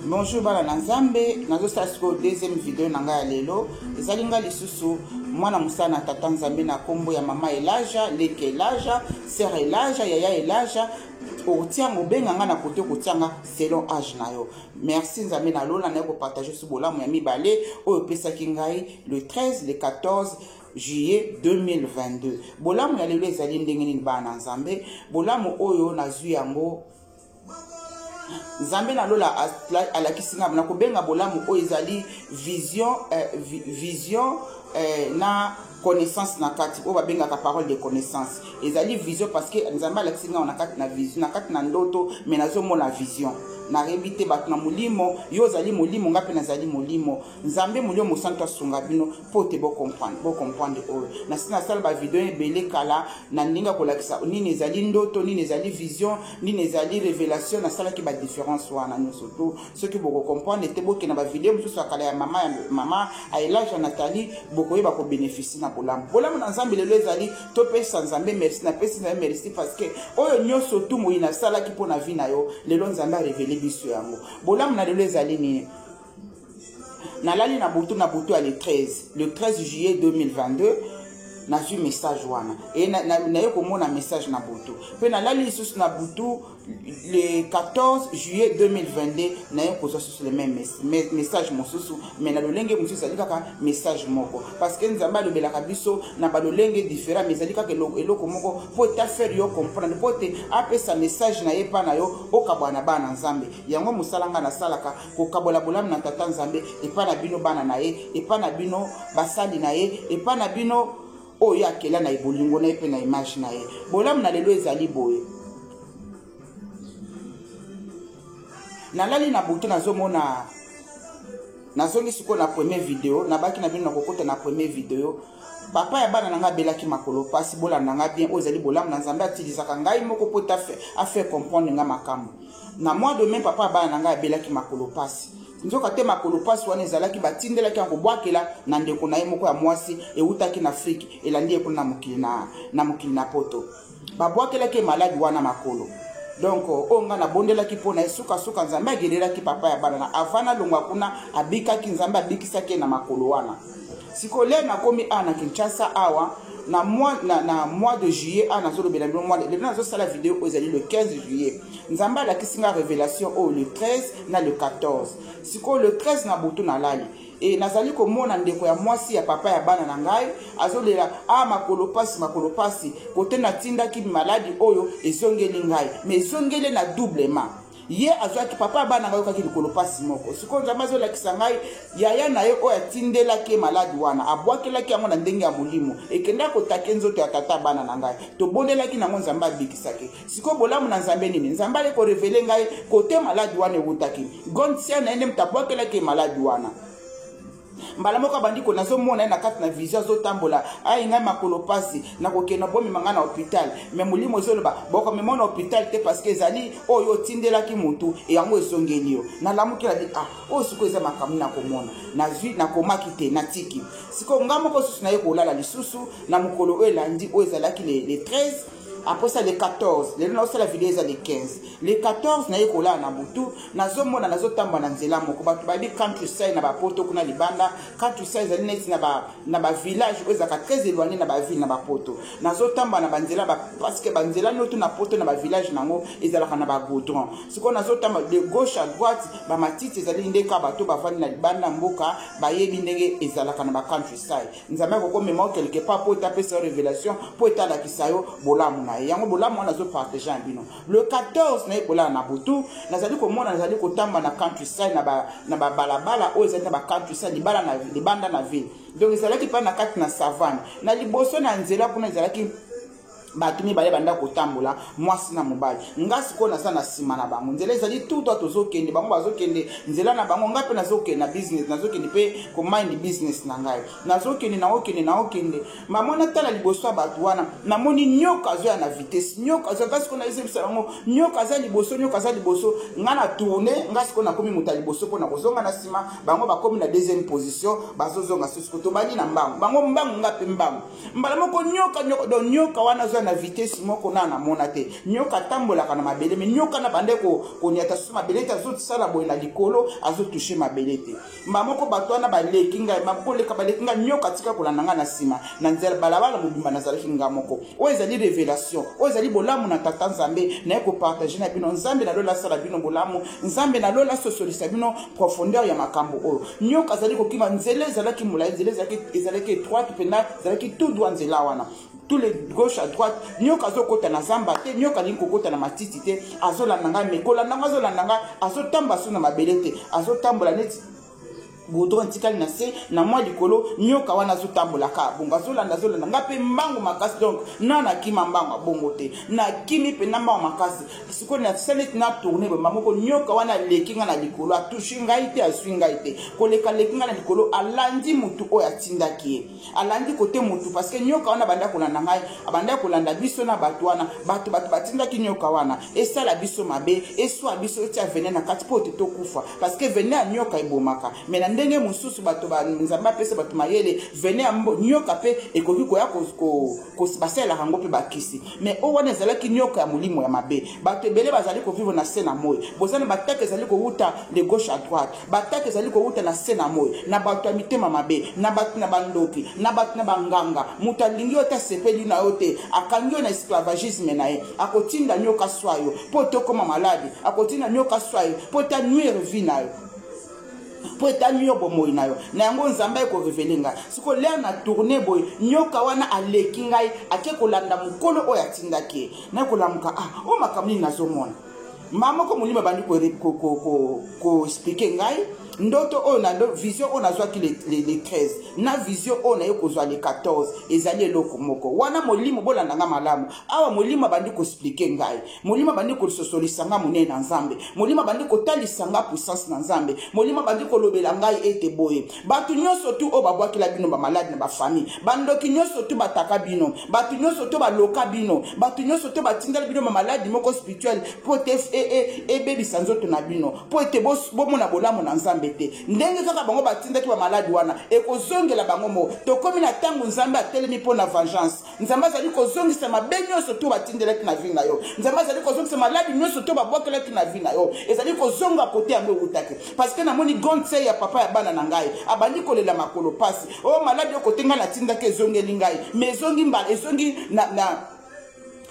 Bonjour bala Nzambe, nazo sasko deuxième vidéo nanga ya lelo. Ezali nga lisusu mwana musana tata Nzambe na kombo ya mama Elaja, leke Elaja, sœur Elaja, yaya Elaja. Otia mobenga nga na kote kotianga selon âge na yo. Merci Nzambe na lola na ko partager su bolamu ya mibale oyo pesaki ngai le 13 le 14 juillet 2022. Bolamu ya lelo ezali ndenge nini bana Nzambe? Bolamu oyo nazwi yango Nzambe na lola alakisinga na kobenga bolamu oyo ezali vision na connaissance na kati o babenga ka parole de connaissance ezali vision parce que Nzambe alakisinga na kati na vision na kati na ndoto mais nazo mona vision na rebite bat na mulimo yo zali mulimo ngape na zali mulimo Nzambe mulio mosanto asunga bino pote bo comprendre o na sina sala ba video ebele kala na ndinga kolakisa nini ezali ndoto nini ezali vision nini ezali révélation na sala ki ba différence wana nous surtout ce que boko comprendre te boke na ba video mususu akala ya mama Elaja Nathalie boko yeba ko bénéficier na bolamu na Nzambe lelo ezali to pesa Nzambe merci na pesa Nzambe merci parce que oyo nyoso tu moyi na sala ki pona vie na yo lelo Nzambe a révélé biso yango bolamu na lelo ezali nini nalali na butu le 13 juillet 2022 na vu message wana et na yo komona message na butu pe nalali lisusu na butu le 14 juillet 2022 na yo kozo sur le même message mosusu mais na lolenge mosusu ali kaka message moko parce que Nzamba lobelaka biso na ba lolenge différent mais ali kaka eloko moko po ta faire yo comprendre po te apesa message na yepa na yo okabwana bana Nzambe yango musalanga na salaka ko kabola bolamu na tata Nzambe epa na bino bana na ye epa na bino basali na ye epa na bino oyo akela na ibolingo na epe na image na ye bolamu na lelo ezali boye nalali na butu nazomona nazongi siko na première vidéo na baki na bino na kokota na première vidéo papa ya bana nanga belaki makolo pasi bola nanga bien ozali bolamu na Nzambe atilisaka ngai moko po ta faire comprendre nga makambo na mois de mai papa ya bana nanga belaki makolo pasi nzoka te makolo pasi wana ezalaki batindelaki yango bwakela na ndeko na ye moko ya mwasi eutaki na Afrique elandi ekolo na mokili na poto babwakelaki maladi wana makolo donc onga na bondelaki pona esuka Nzambe agelelaki papa ya bana na avana longwa kuna abikaki Nzambe abikisaki na makolo wana sikole na komi ana Kinshasa awa na mois de juillet ana zolo bela mois le nazo sala vidéo ezali le 15 juillet Nzambe la kisinga révélation au le 13 na le 14 siko le 13 na butu na lali et nazali komona ndeko ya mwasi ya papa ya bana na ngai azolela makolo pasi kote na tindaki maladi oyo ezongeli ngai mais ezongeli na doublement ye azwaki papa bana ngai kaki likolo pasi moko siko Nzambe azolakisa ngai yaya na ye oyo atindelaki maladi wana abwakelaki yango na ndenge ya molimo ekenda kotake nzoto ya tata bana na ngai tobondelaki nango Nzambe abikisaki siko bolamu na Nzambe nini Nzambe ale ko révéler ngai kote maladi wana ewutaki gontia na ende mtabwakelaki maladi wana mbala moko bandiko nazomona na kati na vision zotambola ngai makolo pasi na kokena bomi manga na hôpital mais molimo zoloba boko memona hôpital te parce que ezali oyo tindelaki mutu e yango esongeli yo na lamukela di siko eza makamu na komona na vie na komaki te na tiki siko ngamoko susu na ye kolala lisusu na mukolo elandi oyo ezalaki le 13 après ça le 14 le non c'est la vidéo ça le 15 le 14 na yekola na butu nazomona nazotamba na nzela moko batu babi countryside na ba poto kuna libanda countryside zali neti na ba village ezaka très éloigné na ba ville na ba poto nazotamba na banzela parce que banzela notu na poto na ba village nango ezalaka na ba goudron siko nazotamba de gauche à droite ba matiti ezali ndeka bato bavandi na libanda mboka bayebi ndenge ezalaka na ba countryside Nzambe ko mema quelque part pour taper sur révélation pour etala kisayo bolamu yango bolamu wana zo partager bino le 14 na ekola na butu nazali komona nazali kotamba na countryside na ba balabala oyo ezali na ba countryside libanda na ville donc ezalaki pa na kati na savane na liboso na nzela kuna ezalaki batu mibale banda kotambola mwasi na mobali ngasi ko na sana sima na bango nzela ezali tout tozokende bango bazokende nzela na bango ngape nazokende na business nazokende pe ko mind business na ngai nazokende na okende mamona tala liboso batu wana namoni nyoka zo na vitesse nyoka zo ngasi ko na isebisa bango nyoka za liboso ngana tourner ngasi ko na komi muta liboso pona kozonga na sima bango bakomi na deuxième position bazozonga susu to bani na mbango bango mbango ngape mbango mbala moko nyoka wana zo eza na vitesse moko na mona te nyoka tambolaka na mabele mais nyoka na bande ko niata su mabele te azosala boye na likolo azotouche mabele te moko bato wana baleki ngai makoleka baleki ngai nyoka tika kolanda nga na nsima na nzela balabala mobimba nazalaki nga moko oyo ezali révélation oyo ezali bolamu na tata nzambe naye kopartage na bino nzambe nalola asala bino bolamu nzambe nalola asosolisa bino profondeur ya makambo oyo nyoka azali kokima nzela ezalaki molai nzela ezalaki étroite mpena ezalaki tout droit nzela wana tous les gauche à droite nyoka azokota na zamba te nyoka alingi kokota na matiti te azolanda ngai mekolanda nga azolanda nga azotamba so na mabele te azotambola neti goudron tikali na se na mwa likolo nyoka wana azotambolaka bongo azolanda nga mpe mbango makasi donc nana akima mbango abongo te nakimi mpe na mbango makasi sikoyo nasaleti na tourne boyemba moko nyoka wana aleki nga na likolo atushe ngai te azwi ngai te koleka leki nga na likolo alandi mutu oyo atindaki ye alandi kote mutu parce que nyoka wana abanda kolanda ngai abanda kolanda biso na bato wana bato batindaki nyoka wana esala biso mabe eswa biso etia vene na kati mpo te tokufa parce que vene ya nyoka ebomaka mais na ndenge mususu bato nzambe apesa bato mayele vene ya nyoka mpe ekoki koya basalelaka yango mpe bakisi mais oyo wana ezalaki nyoka ya molimo ya mabe bato ebele bazali kovivre na se na moi bozana batake ezali kowuta de gauche à droite batake ezali kowuta na se na moi na bato ya mitema mabe na bato na bandoki na bato na banganga moto alingi oyo te asepeli na yo te akangi oyo na esclavagisme na ye akotinda nyoka swa yo mpo tokoma maladi akotinda nyoka swa yo mpo ta nuire vi na yo po etani yo bomoi na yo na yango nzambe ko révéler nga siko lea na tourner boy nyoka wana aleki ngai ake kolanda mukolo oyo atindaki na kolamuka o makamni nazomona mama ko mulima bandi ko expliquer ngai ndoto oyo na vision oyo nazwaki les 13 na vision oyo na yo kozwa les 14 ezali eloko moko wana molimo bolanda nga malamu awa molimo bandi ko expliquer ngai molimo bandi ko sosolisa nga monene na nzambe molimo bandi ko talisa nga puissance na nzambe molimo bandi ko lobela ngai ete boye batu nyonso tu o babwaki la bino ba malade na ba famille bandoki nyonso tu bataka bino batu nyonso tu baloka bino batu nyonso tu batindala bino ba malade moko spirituel po te ebebisa nzoto na bino po ete bomona bolamu na nzambe ndenge kaka bango batindaki ba maladi wana ekozongela bango mo tokomi na tango nzambe atelemi mpo na vengeance nzambe azali kozongisa mabe nyonso to batindelaki na vi na yo nzambe azali kozongisa maladi nyonso to babwakelaki na vi na yo ezali kozonga kote yango eutaki parce que namoni gonse ya papa ya bana na ngai abandi kolela makolo pasi o maladi okotenga na tindaki ezongeli ngai mais ezongi mbala ezongi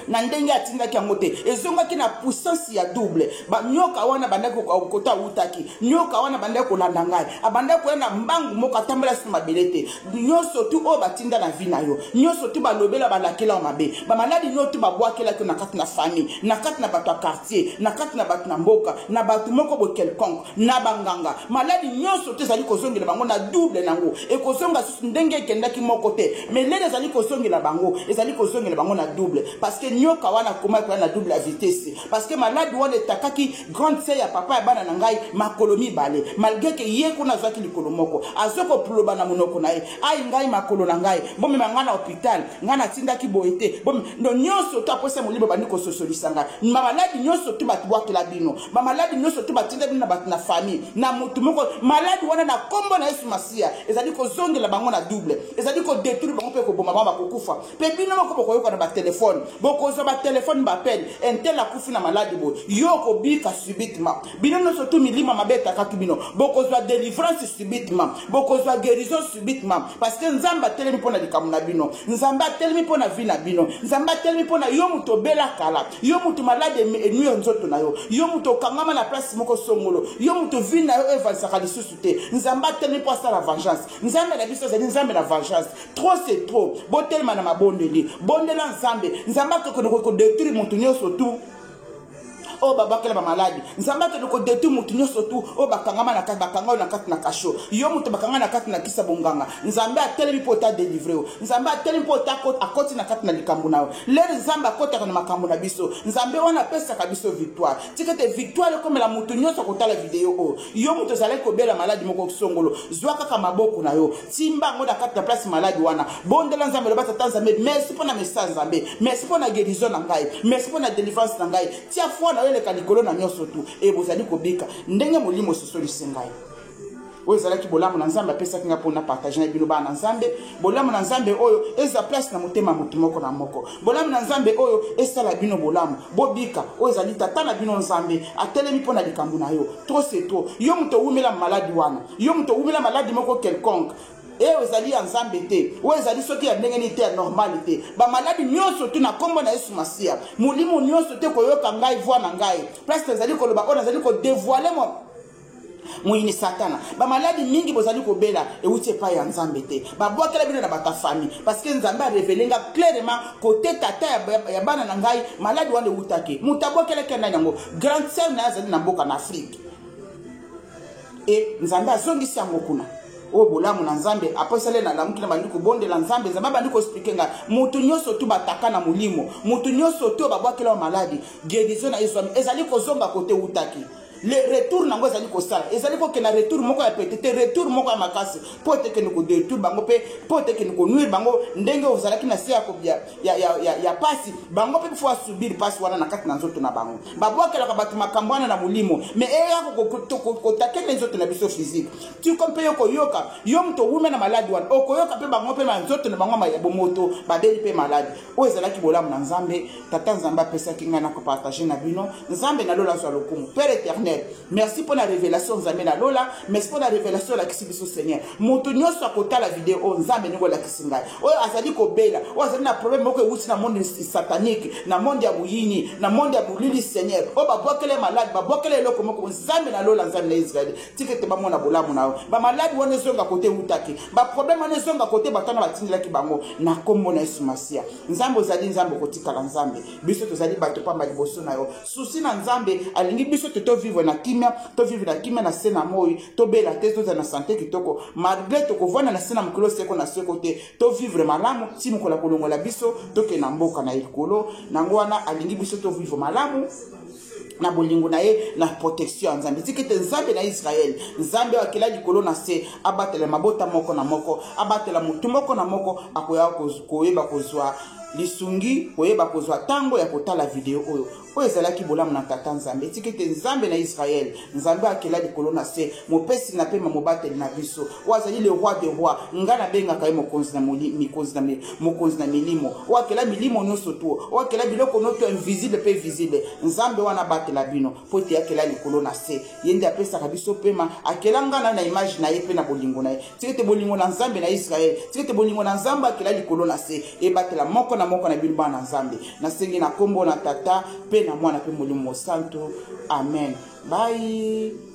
na ndenge atindaki yango te ezongaki na puissance ya double nyoka wana bandaki kota utaki nyoka wana bandaki kolanda ngai abandaki koyenda mbangu moko atambola si mabele te nyonso tu oyo batinda na vi na yo nyonso tu balobela balakela mabe bamaladi nyonso tu babwakelaki na kati na famille na kati na bato ya quartier na kati na bato na mboka na bato moko bo quelconque na banganga maladi nyonso tu ezali kozongela bango na double nango ekozonga susu ndenge ekendaki moko te mais lelo ezali kozongela bango ezali kozongela bango na double parce que nyoka wana koma kwa na double vitesse parce que maladi wana etakaki grande sœur ya papa ya bana na ngai makolo mibale malgré que ye kuna zwaki likolo moko azoko ploba na monoko na ye ai ngai makolo na ngai bomi mangana hôpital ngana tindaki boete bomi ndo nyonso to aposa molibo bandi ko sosolisa ngai ma maladi nyonso to batubwaki la bino ba maladi nyonso to batinda bino na bat na famille na mutu moko maladi wana na kombo na Yesu Masia ezali ko zongela bango na double ezali ko détruire bango pe ko boma ba kokufa pe bino moko bokoyoka na ba téléphone bokozo ba téléphone m'appelle un tel akufi na maladi bo yoko bika subitement bino no surtout milima mabeta kaki bino bokozwa délivrance subitement bokozwa guérison subitement parce que nzamba telemi pona likamu na bino nzamba telemi pona vi na bino nzamba telemi pona yo muto bela kala yo muto malade enui nzoto na yo muto kangama na place moko songolo yo muto vi na yo evansaka lisusu te nzamba telemi po asala vengeance nzambe na biso zali nzambe na vengeance trop c'est trop botelema na mabondeli bondela nzambe ko détruire mutu nyonso tu o babakela ba maladi nzamba ke ko détruire mutu nyonso tu o bakangama na kati bakanga na kati na kasho yo mutu bakanga na kati na kisa bonganga nzambe atelemi pota délivrer nzambe atelemi pota akoti na kati na likambo na lere nzamba akota na makambo na biso nzambe wana pesa ka biso victoire tikete victoire comme la mutu nyonso kotala video o yo mutu zale ko bela maladi moko songolo zwaka ka maboko na yo timba ngo na kati na place maladi wana bondela nzambe le bata nzambe merci pour na message nzambe merci pour na guérison na ngai merci pour na délivrance na ngai tia foi na le kalikolo na nyonso tu e bozali kobika ndenge molimo sosolisi ngai oyo ezalaki bolamu na nzambe apesaki nga mpona partage na bino bana na nzambe bolamu na nzambe oyo eza place na motema motu moko na moko bolamu na nzambe oyo esala bino bolamu bobika oyo ezali tata na bino nzambe atelemi mpona likambo na yo trop c'est trop yo moto owumela maladi wana yo moto owumela maladi moko quelconque et ozali ya nzambe te oyo ezali soki ya ndenge nini te ya normali te bamaladi nyonso te na kombo na Yesu Masiya molimo nyonso te koyoka ngai voi na ngai place ezali koloba oyo nazali kodevoile moyini satana bamaladi mingi bozali kobela euti epai ya nzambe te babwakela bino na batafami parce que nzambe arevele nga clairement kote tata ya bana na ngai maladi wana eutaki moto abwakelaki ndani yango grande sœur na azali na mboka na Afrique e nzambe azongisi yango kuna o bolamu na nzambe aposale na lamuki na bandiko bonde la nzambe nzambe bandiko expliquer nga mutu nyonso tu bataka na mulimo mutu nyonso tu babwakela maladi guérison na Yesu ezali kozonga kote utaki le retour nango ezali kosala ezali kokena retour moko ya petite retour moko ya makasi po te kene ko détour bango pe po te kene ko nuire bango ndenge ozalaki na sia ko ya pasi bango pe faut subir pasi wana na kati na nzoto na bango babwakela ka batu makambwana na mulimo mais eya ko takela nzoto na biso physique tu kompe yoko yoka yo mto wume na maladi wana okoyoka pe bango pe na nzoto na bango ya bomoto badeli pe maladi o ezalaki bolamu na nzambe tata nzambe apesaki nga na ko partager na bino nzambe na lola zo lokumu père éternel. Merci pour la révélation Nzambe na lola, merci pour la révélation la kisibiso Seigneur. Moto nyonso akota la vidéo Nzambe ngo la kisinga. Oyo azali ko bela, oyo azali na problème moko euti na monde satanique, na monde ya buyini, na monde ya bulili Seigneur. O ba bokele malade, ba bokele eloko moko Nzambe na lola Nzambe na Israël. Tikete ba mona bolamu na ba malade wona zonga kote utaki. Ba problème wona zonga kote batana batindela ki bango na kombo na Yesu Masiya. Nzambe ozali Nzambe kotikala Nzambe. Biso tozali bato pamba liboso na yo. Susi na Nzambe alingi biso to vivre na kimia to vivre na kimia na sena moi to bela te to na santé kitoko malgré to ko vona na sena mkolo seko na seko te to vivre malamu ti mukola kolongola biso to ke na mboka na ikolo nango wana alingi biso to vivre malamu na bolingo na ye na protection nzambe tikete nzambe na Israël nzambe akela likolo na se abatela mabota moko na moko abatela mutu moko na moko akoya koyeba kozwa lisungi koyeba kozwa tango ya kotala video oyo oyo ezalaki bolamu na tata nzambe tikete nzambe na Israël nzambe akela likolo na se mopesi na pema mobateli na biso wazali le roi des rois ngana benga kai mokonzi na mokonzi na milimo wakela milimo nyonso tu wakela biloko noto invisible pe visible nzambe wana batela bino pote akela likolo na se yende apesa ka biso pema akela ngana na image na ye pe na bolingo na ye tikete bolingo na nzambe na Israël tikete bolingo na nzambe akela likolo na se e batela moko na bino bana nzambe na sengi na kombo na tata pe na mwana pe molimo santo amen bye.